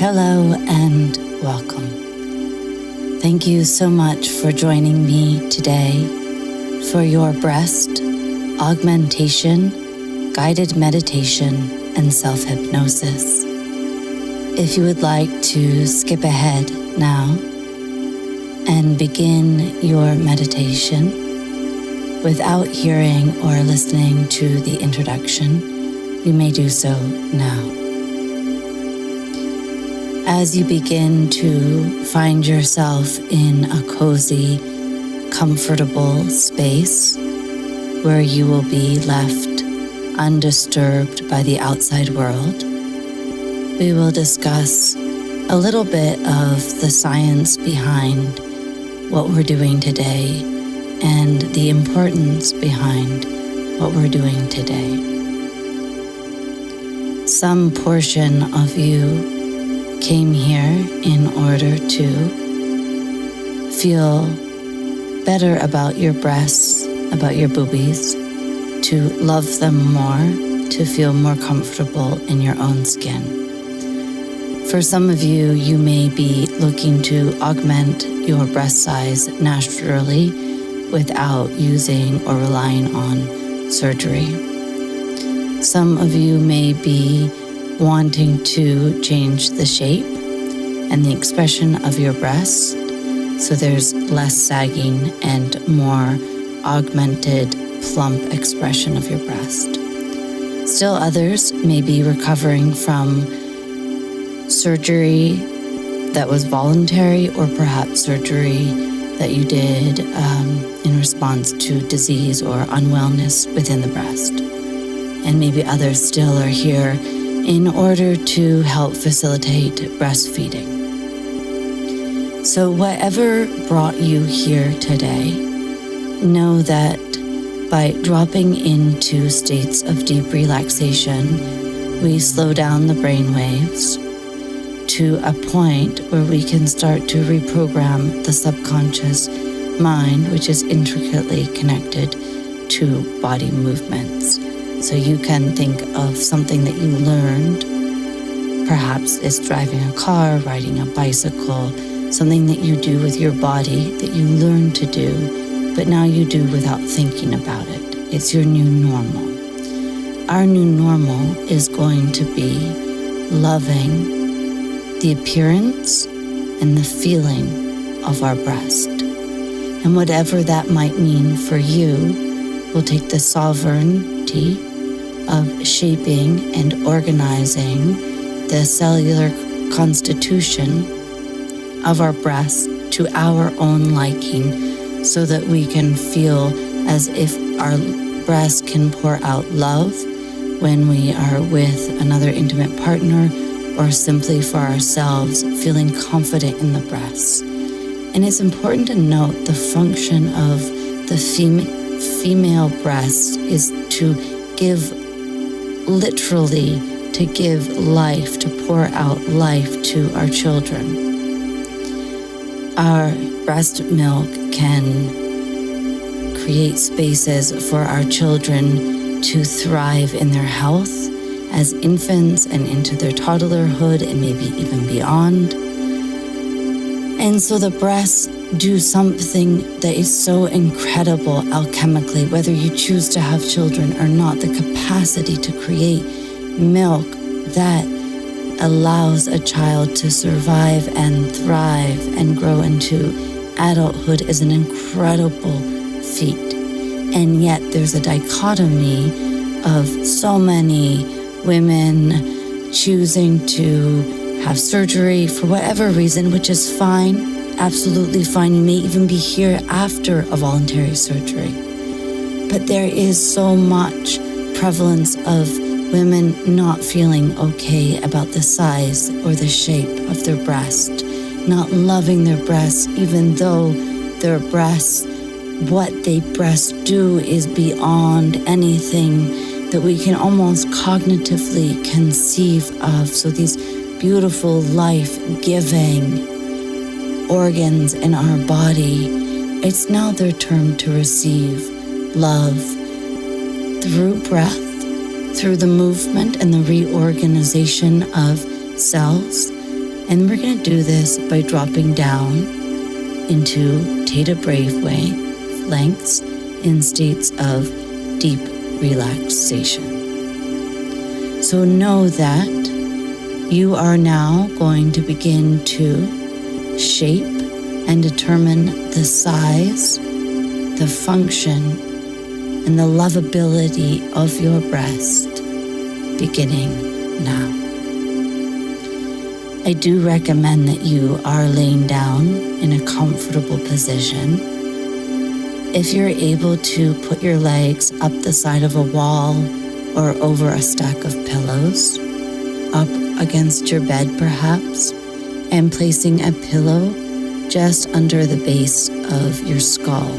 Hello and welcome. Thank you so much for joining me today for your breast augmentation, guided meditation, and self-hypnosis. If you would like to skip ahead now and begin your meditation without hearing or listening to the introduction, you may do so now. As you begin to find yourself in a cozy, comfortable space where you will be left undisturbed by the outside world, we will discuss a little bit of the science behind what we're doing today and the importance behind what we're doing today. Some portion of you came here in order to feel better about your breasts, about your boobies, to love them more, to feel more comfortable in your own skin. For some of you, you may be looking to augment your breast size naturally without using or relying on surgery. Some of you may be wanting to change the shape and the expression of your breast so there's less sagging and more augmented, plump expression of your breast. Still others may be recovering from surgery that was voluntary or perhaps surgery that you did in response to disease or unwellness within the breast. And maybe others still are here in order to help facilitate breastfeeding. So whatever brought you here today, know that by dropping into states of deep relaxation, we slow down the brain waves to a point where we can start to reprogram the subconscious mind, which is intricately connected to body movements. So you can think of something that you learned, perhaps it's driving a car, riding a bicycle, something that you do with your body that you learned to do, but now you do without thinking about it. It's your new normal. Our new normal is going to be loving the appearance and the feeling of our breast. And whatever that might mean for you, we'll take the sovereignty of shaping and organizing the cellular constitution of our breast to our own liking so that we can feel as if our breast can pour out love when we are with another intimate partner or simply for ourselves, feeling confident in the breasts. And it's important to note the function of the female breast is to give, literally to give life, to pour out life to our children. Our breast milk can create spaces for our children to thrive in their health as infants and into their toddlerhood and maybe even beyond. And so the breasts do something that is so incredible alchemically, whether you choose to have children or not, the capacity to create milk that allows a child to survive and thrive and grow into adulthood is an incredible feat. And yet there's a dichotomy of so many women choosing to have surgery for whatever reason, which is fine, absolutely fine. You may even be here after a voluntary surgery. But there is so much prevalence of women not feeling okay about the size or the shape of their breast, not loving their breasts, even though their breasts, what they breasts do is beyond anything that we can almost cognitively conceive of. So these beautiful life-giving organs in our body, it's now their turn to receive love through breath, through the movement and the reorganization of cells, And we're going to do this by dropping down into theta brave lengths in states of deep relaxation. So know that you are now going to begin to shape and determine the size, the function, and the lovability of your breast beginning now. I do recommend that you are laying down in a comfortable position. If you're able to put your legs up the side of a wall or over a stack of pillows, up against your bed perhaps, and placing a pillow just under the base of your skull.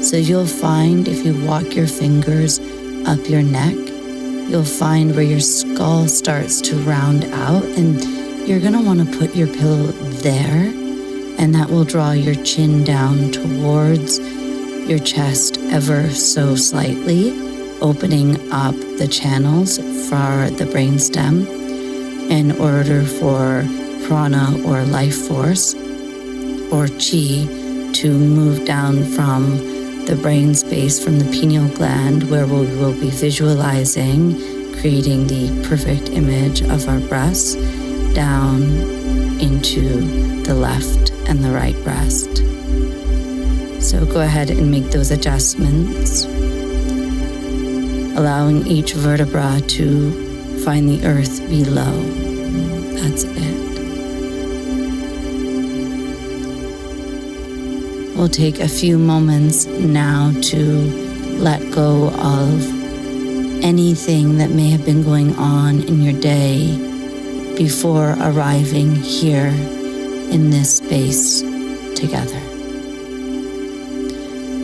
So you'll find if you walk your fingers up your neck, you'll find where your skull starts to round out, and you're going to want to put your pillow there, and that will draw your chin down towards your chest ever so slightly, opening up the channels for the brainstem in order for prana or life force or chi to move down from the brain space, from the pineal gland, where we will be visualizing, creating the perfect image of our breasts, down into the left and the right breast. So go ahead and make those adjustments, allowing each vertebra to find the earth below. That's it. We'll take a few moments now to let go of anything that may have been going on in your day before arriving here in this space together.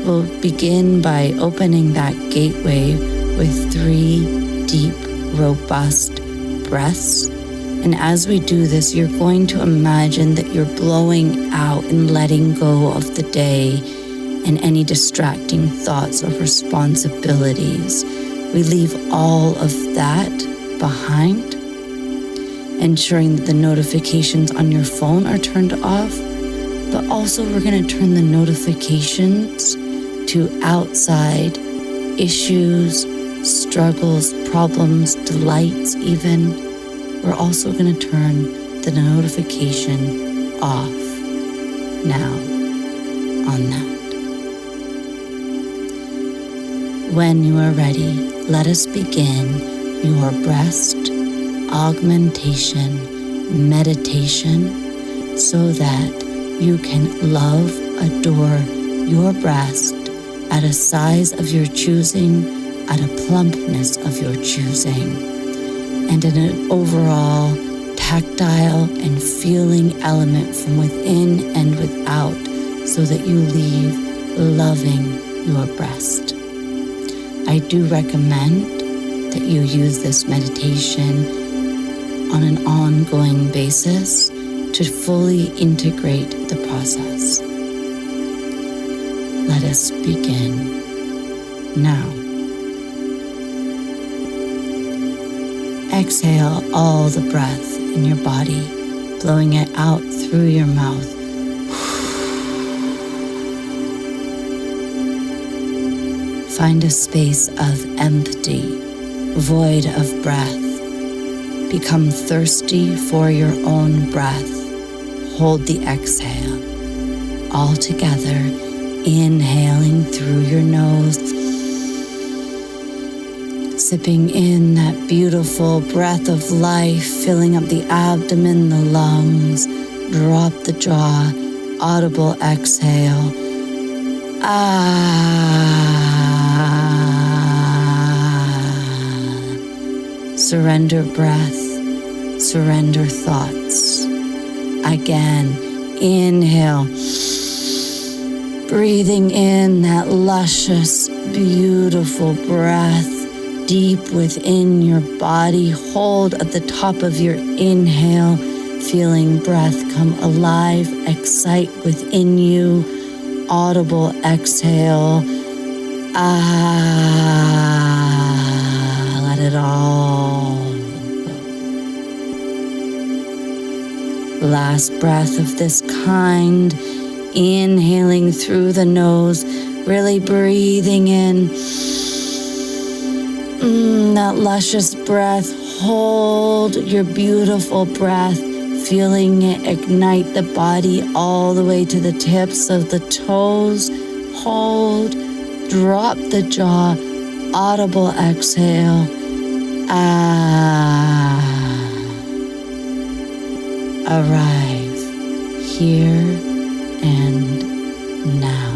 We'll begin by opening that gateway with 3 deep, robust breaths. And as we do this, you're going to imagine that you're blowing out and letting go of the day and any distracting thoughts or responsibilities. We leave all of that behind, ensuring that the notifications on your phone are turned off, but also we're going to turn the notifications to outside issues, struggles, problems, delights even. We're also going to turn the notification off now on that. When you are ready, let us begin your breast augmentation meditation so that you can love, adore your breast at a size of your choosing, at a plumpness of your choosing, and in an overall tactile and feeling element from within and without, so that you leave loving your breast. I do recommend that you use this meditation on an ongoing basis to fully integrate the process. Let us begin now. Exhale all the breath in your body, blowing it out through your mouth. Find a space of empty, void of breath. Become thirsty for your own breath. Hold the exhale. All together, inhaling through your nose, sipping in that beautiful breath of life, filling up the abdomen, the lungs. Drop the jaw, audible exhale. Surrender breath, surrender thoughts. Again, inhale, breathing in that luscious, beautiful breath deep within your body. Hold at the top of your inhale, feeling breath come alive, excite within you. Audible exhale. Let it all go. last breath of this kind, inhaling through the nose, really breathing in that luscious breath. Hold your beautiful breath, feeling it ignite the body all the way to the tips of the toes. Hold, drop the jaw, audible exhale. Arrive here and now.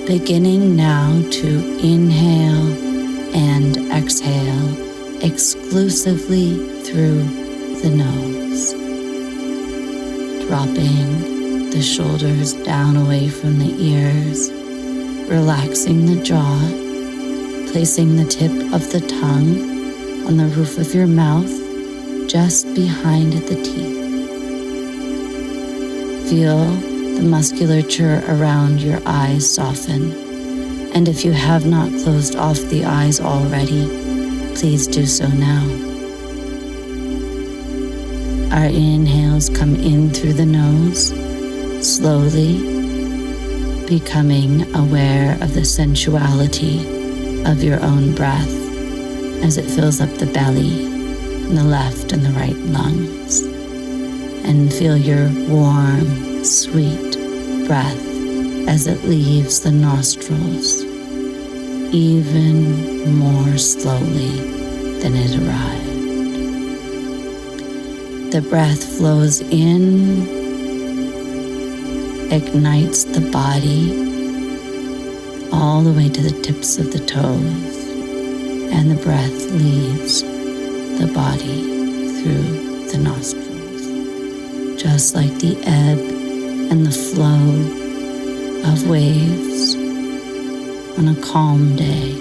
Beginning now to inhale and exhale exclusively through the nose. Dropping the shoulders down away from the ears, relaxing the jaw, placing the tip of the tongue on the roof of your mouth, just behind the teeth. Feel the musculature around your eyes soften, and if you have not closed off the eyes already, please do so now. Our inhales come in through the nose, slowly becoming aware of the sensuality of your own breath as it fills up the belly and the left and the right lungs. And feel your warm, sweet breath as it leaves the nostrils even more slowly than it arrived. The breath flows in, ignites the body all the way to the tips of the toes, and the breath leaves the body through the nostrils, just like the ebb and the flow of waves on a calm day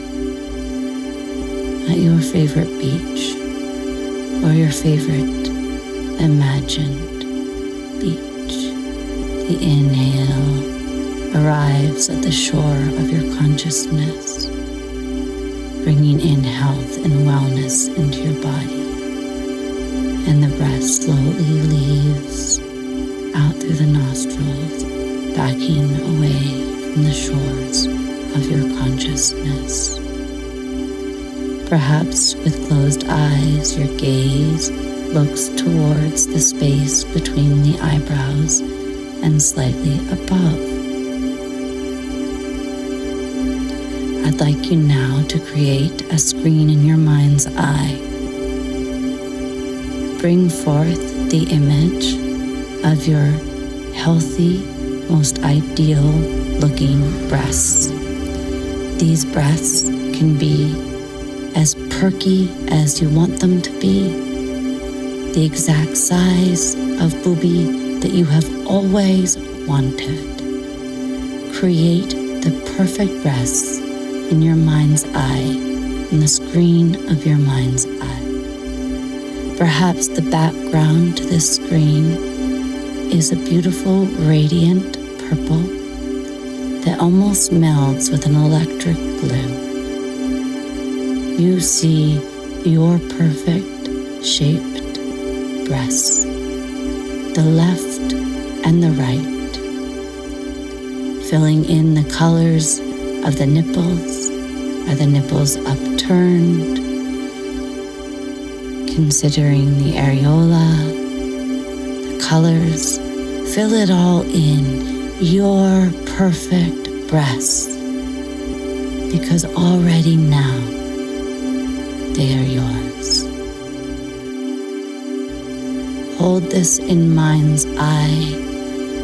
at your favorite beach or your favorite imagined beach. The inhale arrives at the shore of your consciousness, bringing in health and wellness into your body. And the breath slowly leaves out through the nostrils, backing away from the shores of your consciousness. Perhaps with closed eyes, your gaze looks towards the space between the eyebrows and slightly above. I'd like you now to create a screen in your mind's eye. Bring forth the image of your healthy, most ideal looking breasts. These breasts can be as perky as you want them to be, the exact size of boobie that you have always wanted. Create the perfect breasts in your mind's eye, in the screen of your mind's eye. Perhaps the background to this screen is a beautiful, radiant purple that almost melds with an electric blue. You see your perfect shaped breasts, the left and the right, filling in the colors of the nipples. Are the nipples upturned? Considering the areola, the colors, fill it all in, your perfect breasts, because already now they are yours. Hold this in mind's eye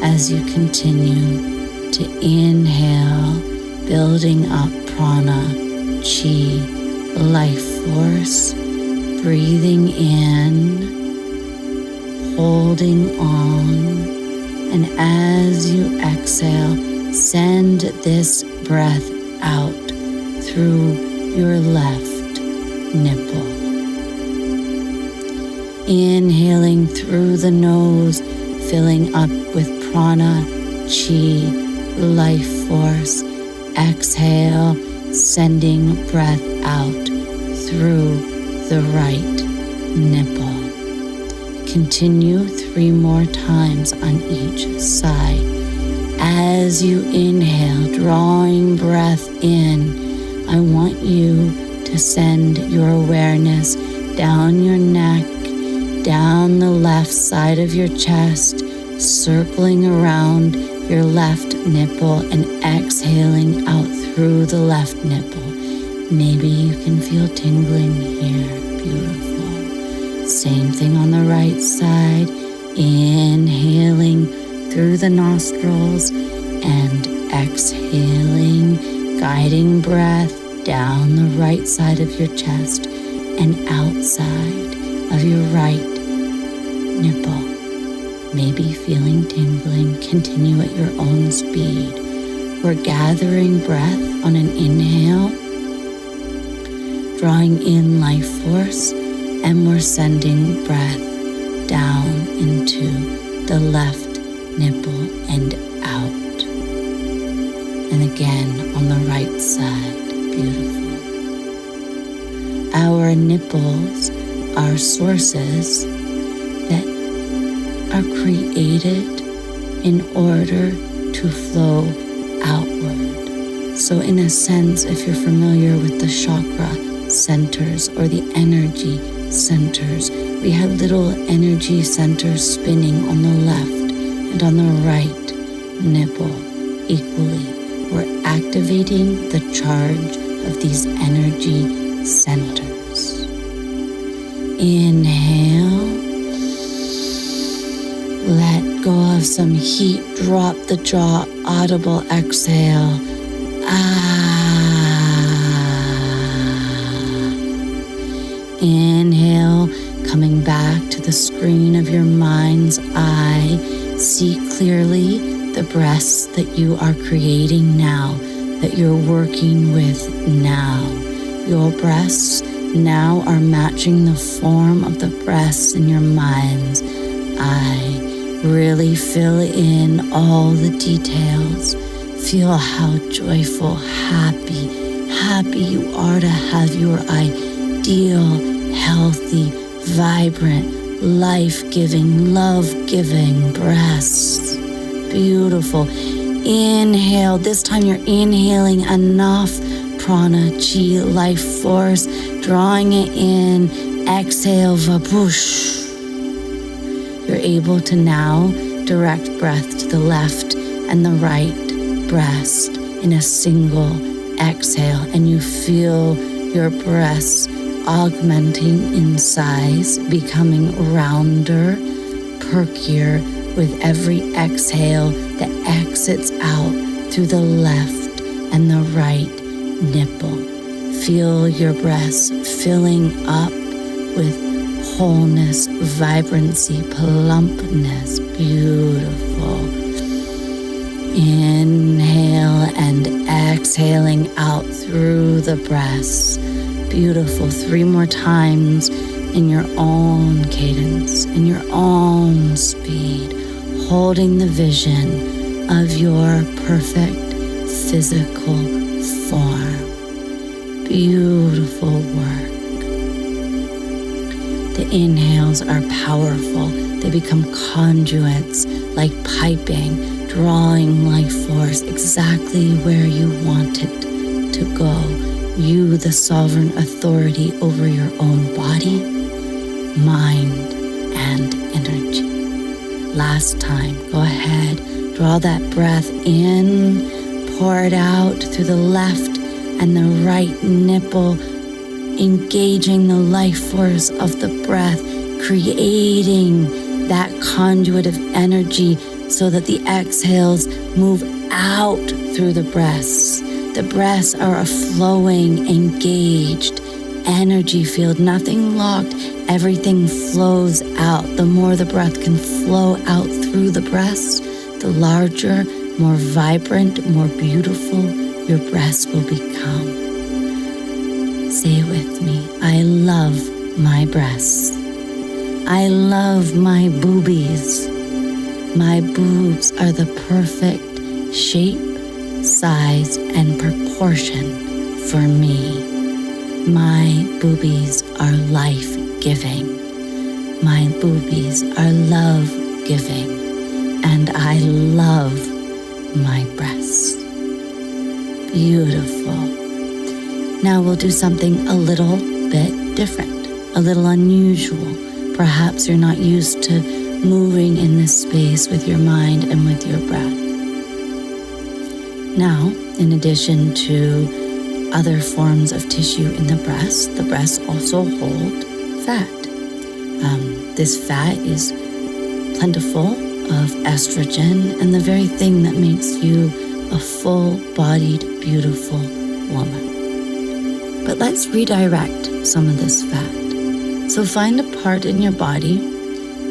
as you continue to inhale, building up prana, chi, life force, breathing in, holding on, and as you exhale, send this breath out through your left nipple. Inhaling through the nose, filling up with prana, chi, life force. Exhale, sending breath out through the right nipple. Continue 3 more times on each side. As you inhale, drawing breath in, I want you to send your awareness down your neck, down the left side of your chest, circling around your left nipple and exhaling out through the left nipple. Maybe you can feel tingling here. Beautiful. Same thing on the right side. Inhaling through the nostrils and exhaling, guiding breath down the right side of your chest and outside of your right nipple. Maybe feeling tingling. Continue at your own speed. We're gathering breath on an inhale, drawing in life force, and we're sending breath down into the left nipple and out. And again on the right side. Beautiful. Our nipples are sources that are created in order to flow outward. So in a sense, if you're familiar with the chakra centers or the energy centers, we have little energy centers spinning on the left and on the right nipple equally. We're activating the charge of these energy centers. Inhale. Let go of some heat. Drop the jaw. Audible exhale. Inhale, coming back to the screen of your mind's eye. See clearly the breaths that you are creating now, that you're working with now. Your breaths now are matching the form of the breaths in your mind's eye. Really fill in all the details. Feel how joyful, happy you are to have your ideal, healthy, vibrant, life-giving, love-giving breaths. Beautiful. Inhale. This time you're inhaling enough prana, chi, life force, drawing it in. Exhale, vapush. You're able to now direct breath to the left and the right breast in a single exhale, and you feel your breaths augmenting in size, becoming rounder, perkier with every exhale that exits out through the left and the right nipple. Feel your breaths filling up with wholeness, vibrancy, plumpness. Beautiful. Inhale and exhaling out through the breaths. Beautiful. 3 more times in your own cadence, in your own speed, holding the vision of your perfect physical form. Beautiful work. The inhales are powerful. They become conduits, like piping, drawing life force exactly where you want it to go. You, the sovereign authority over your own body, mind, and energy. Last time, go ahead, draw that breath in, pour it out through the left and the right nipple, engaging the life force of the breath, creating that conduit of energy so that the exhales move out through the breaths. The breaths are a flowing, engaged energy field, nothing locked. Everything flows out. The more the breath can flow out through the breaths, the larger, more vibrant, more beautiful your breaths will become. Say it with me. I love my breasts. I love my boobies. My boobs are the perfect shape, size, and proportion for me. My boobies are life-giving. My boobies are love-giving, and I love my breasts. Beautiful. Now we'll do something a little bit different, a little unusual. Perhaps you're not used to moving in this space with your mind and with your breath. Now, in addition to other forms of tissue in the breasts also hold fat. This fat is plentiful of estrogen and the very thing that makes you a full-bodied, beautiful woman. But let's redirect some of this fat. So find a part in your body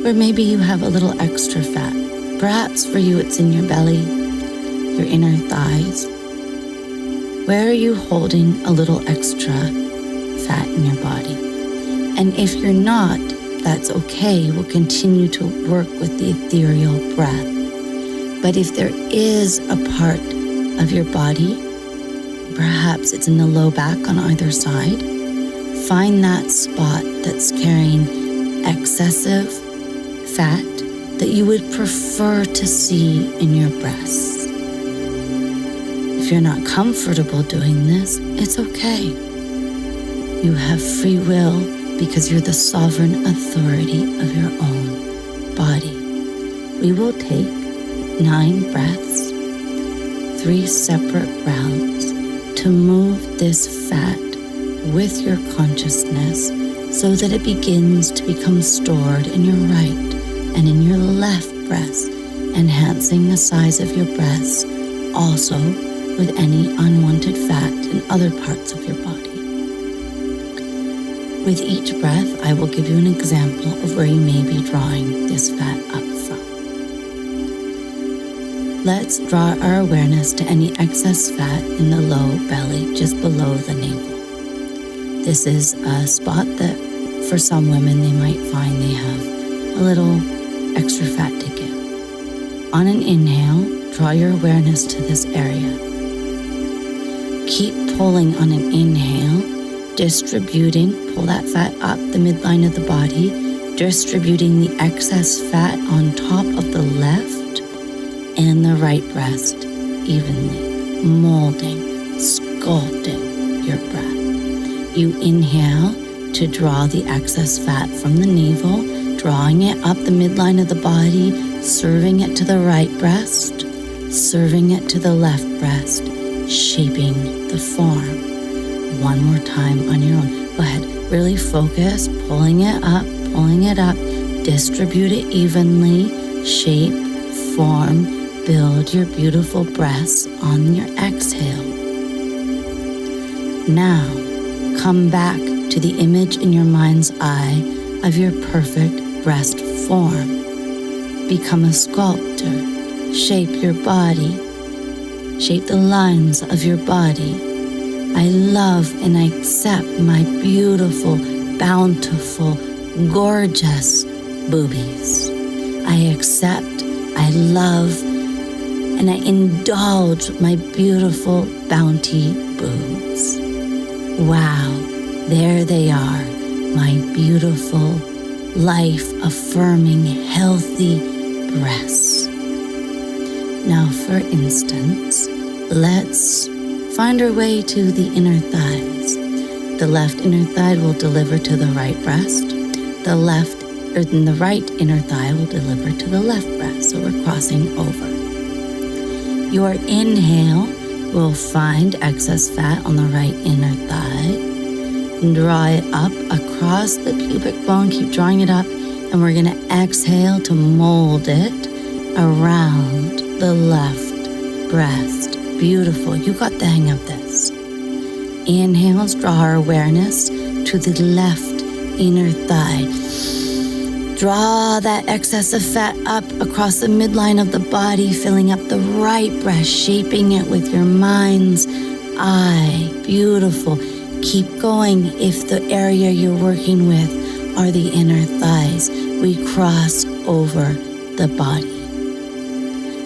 where maybe you have a little extra fat. Perhaps for you it's in your belly, your inner thighs. Where are you holding a little extra fat in your body? And if you're not, that's okay. We'll continue to work with the ethereal breath. But if there is a part of your body, perhaps it's in the low back on either side, find that spot that's carrying excessive fat that you would prefer to see in your breasts. If you're not comfortable doing this, it's okay. You have free will because you're the sovereign authority of your own body. We will take 9 breaths, 3 separate rounds to move this fat with your consciousness so that it begins to become stored in your right and in your left breast, enhancing the size of your breasts, also with any unwanted fat in other parts of your body. With each breath, I will give you an example of where you may be drawing this fat up from. Let's draw our awareness to any excess fat in the low belly, just below the navel. This is a spot that for some women they might find they have a little extra fat to give. On an inhale, draw your awareness to this area. Keep pulling on an inhale, distributing, pull that fat up the midline of the body, distributing the excess fat on top of the left and the right breast evenly, molding, sculpting your breath. You inhale to draw the excess fat from the navel, drawing it up the midline of the body, serving it to the right breast, serving it to the left breast, shaping the form. One more time on your own. Go ahead, really focus, pulling it up, distribute it evenly, shape, form, build your beautiful breasts on your exhale. Now, come back to the image in your mind's eye of your perfect breast form. Become a sculptor. Shape your body. Shape the lines of your body. I love and I accept my beautiful, bountiful, gorgeous boobies. I accept, I love, and I indulge my beautiful bounty boobs. Wow, there they are, my beautiful, life-affirming, healthy breasts. Now, for instance, let's find our way to the inner thighs. The left inner thigh will deliver to the right breast. The right inner thigh will deliver to the left breast. So we're crossing over. Your inhale will find excess fat on the right inner thigh. Draw it up across the pubic bone. Keep drawing it up. And we're going to exhale to mold it around the left breast. Beautiful. You got the hang of this. Inhales, draw our awareness to the left inner thigh. Draw that excess of fat up across the midline of the body, filling up the right breast, shaping it with your mind's eye. Beautiful. Keep going. If the area you're working with are the inner thighs, we cross over the body.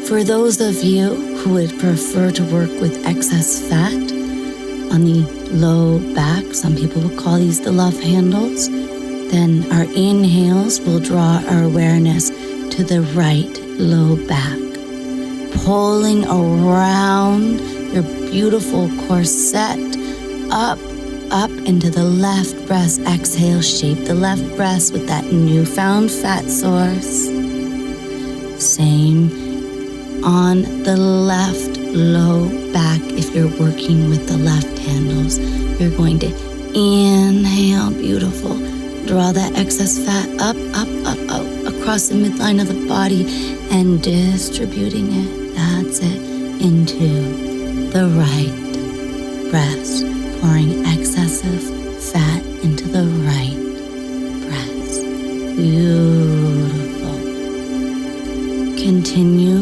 For those of you who would prefer to work with excess fat on the low back, some people would call these the love handles, Then our inhales will draw our awareness to the right low back, pulling around your beautiful corset up into the left breast. Exhale, shape the left breast with that newfound fat source. Same on the left low back. If you're working with the left handles, you're going to inhale, beautiful. Draw that excess fat up across the midline of the body and distributing it. That's it. Into the right breast. Pouring excessive fat into the right breast. Beautiful. Continue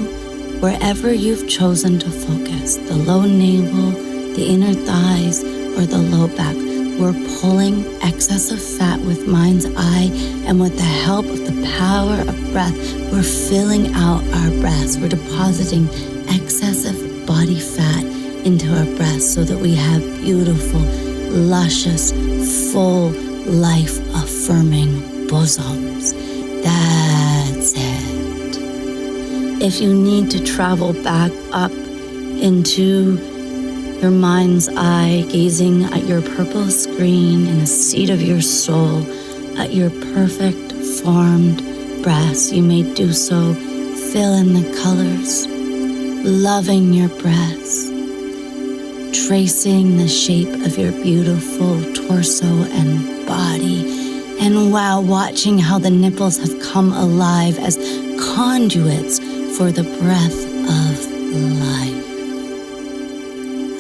wherever you've chosen to focus. The low navel, the inner thighs, or the low back. We're pulling excessive fat with mind's eye, and with the help of the power of breath, we're filling out our breasts. We're depositing excessive body fat into our breasts so that we have beautiful, luscious, full, life-affirming bosoms. That's it. If you need to travel back up into your mind's eye, gazing at your purple screen in the seat of your soul, at your perfect formed breasts, you may do so. Fill in the colors, loving your breasts, tracing the shape of your beautiful torso and body, and wow, watching how the nipples have come alive as conduits for the breath of life.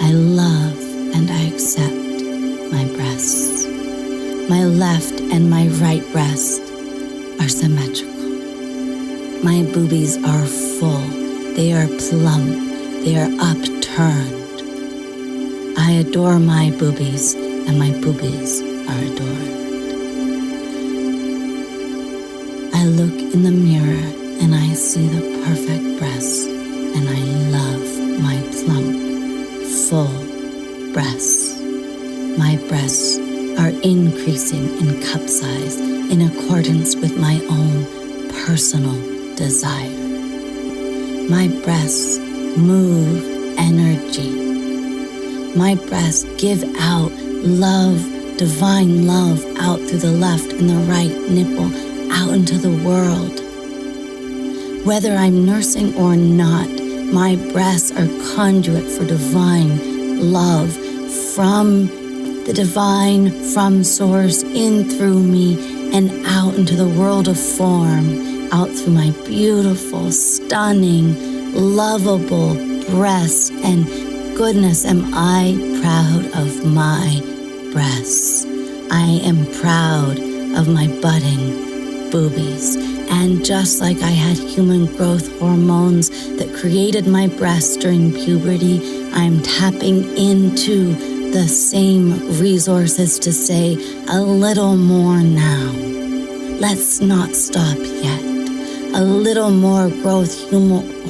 I love and I accept my breasts. My left and my right breast are symmetrical. My boobies are full. They are plump. They are upturned. I adore my boobies, and my boobies are adored. I look in the mirror and I see the perfect breasts, and I love my plump, full breasts. My breasts are increasing in cup size in accordance with my own personal desire. My breasts move energy. My breasts give out love, divine love, out through the left and the right nipple, out into the world. Whether I'm nursing or not, my breasts are conduit for divine love from the divine, from source, in through me and out into the world of form, out through my beautiful, stunning, lovable breasts. And goodness, am I proud of my breasts. I am proud of my budding boobies. And just like I had human growth hormones that created my breasts during puberty, I'm tapping into the same resources to say a little more now. Let's not stop yet. A little more growth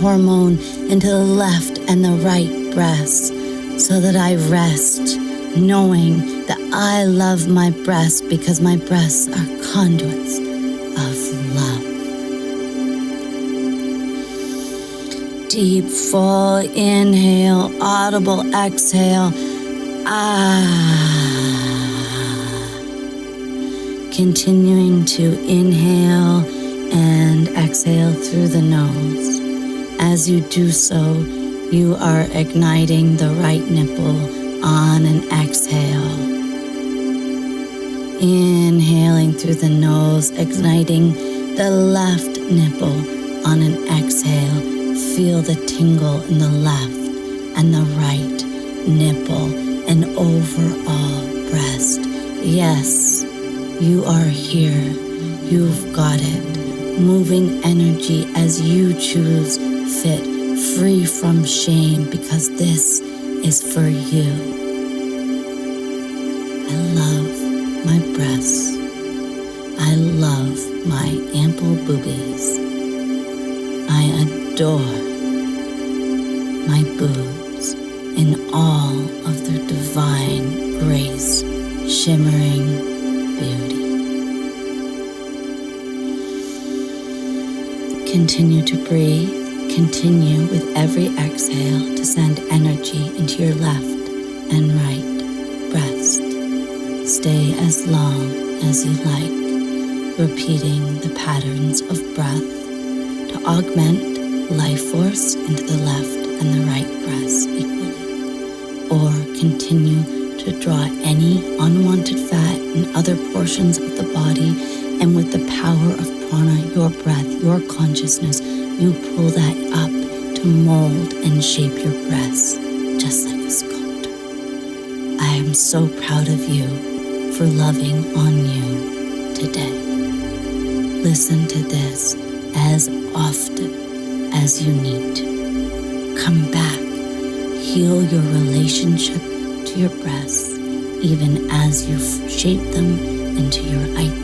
hormone into the left and the right breast so that I rest knowing that I love my breasts because my breasts are conduits of love. Deep, full inhale, audible exhale. Continuing to inhale and exhale through the nose. As you do so, you are igniting the right nipple on an exhale. Inhaling through the nose, igniting the left nipple on an exhale. Feel the tingle in the left and the right nipple and overall breast. Yes, you are here. You've got it. Moving energy as you choose fit, free from shame, because this is for you. I love my breasts. I love my ample boobies. I adore my boobs in all of their divine grace, shimmering beauty. Continue to breathe. Continue with every exhale to send energy into your left and right breast. Stay as long as you like, repeating the patterns of breath to augment life force into the left and the right breasts equally, or continue to draw any unwanted fat in other portions of the body, and with the power of prana, your breath, your consciousness, you pull that up to mold and shape your breasts just like a sculptor. I am so proud of you for loving on you today. Listen to this as often as you need to. Come back, heal your relationship to your breasts, even as you shape them into your ideal